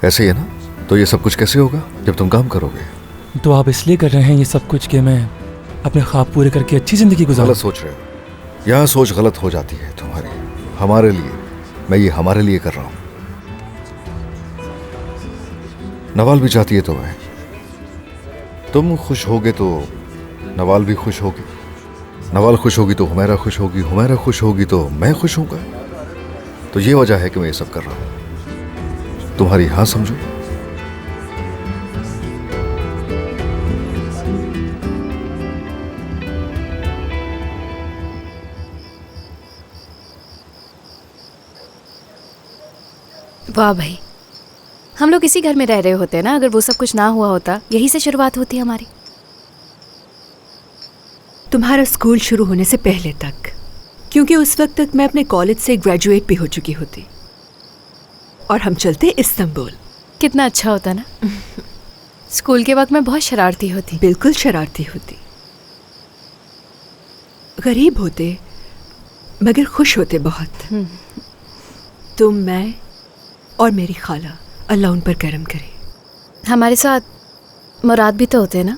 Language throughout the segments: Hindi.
ऐसे ही है ना? तो ये सब कुछ कैसे होगा जब तुम काम करोगे? तो आप इसलिए कर रहे हैं ये सब कुछ कि मैं अपने ख्वाब पूरे करके अच्छी जिंदगी गुजारूं? गलत सोच रहे हो। यहाँ सोच गलत हो जाती है तुम्हारी। हमारे लिए, मैं ये हमारे लिए कर रहा हूँ। नवाल भी चाहती है तो है। तुम खुश होगे तो नवाल भी खुश होगी। नवाल खुश होगी तो हुमैरा खुश होगी। हुमैरा खुश होगी तो मैं खुश होऊंगा। तो ये वजह है कि मैं ये सब कर रहा हूं। तुम्हारी हाँ समझो। वाह भाई, हम लोग इसी घर में रह रहे होते ना, अगर वो सब कुछ ना हुआ होता। यही से शुरुआत होती हमारी। तुम्हारा स्कूल शुरू होने से पहले तक, क्योंकि उस वक्त तक मैं अपने कॉलेज से ग्रेजुएट भी हो चुकी होती और हम चलते इस्तांबुल। कितना अच्छा होता ना। स्कूल के वक्त मैं बहुत शरारती होती। बिल्कुल शरारती होती। गरीब होते मगर खुश होते बहुत। तुम, मैं और मेरी खाला, अल्लाह उन पर करम करे। हमारे साथ मुराद भी तो होते ना।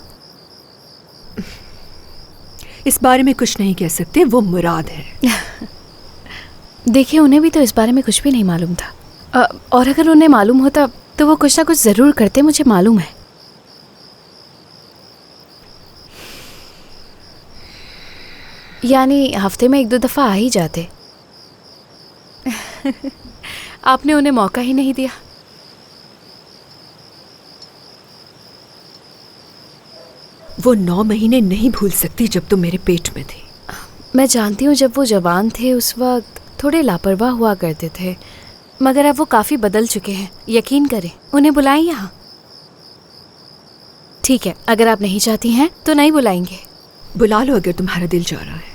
इस बारे में कुछ नहीं कह सकते, वो मुराद है। देखिए, उन्हें भी तो इस बारे में कुछ भी नहीं मालूम था। और अगर उन्हें मालूम होता तो वो कुछ ना कुछ ज़रूर करते, मुझे मालूम है। यानी हफ्ते में 1-2 दफ़ा आ ही जाते। आपने उन्हें मौका ही नहीं दिया। वो 9 महीने नहीं भूल सकती जब तुम मेरे पेट में थी। मैं जानती हूँ, जब वो जवान थे उस वक्त थोड़े लापरवाह हुआ करते थे, मगर अब वो काफ़ी बदल चुके हैं। यकीन करें, उन्हें बुलाएं यहाँ। ठीक है, अगर आप नहीं चाहती हैं तो नहीं बुलाएंगे। बुला लो अगर तुम्हारा दिल चाह रहा है।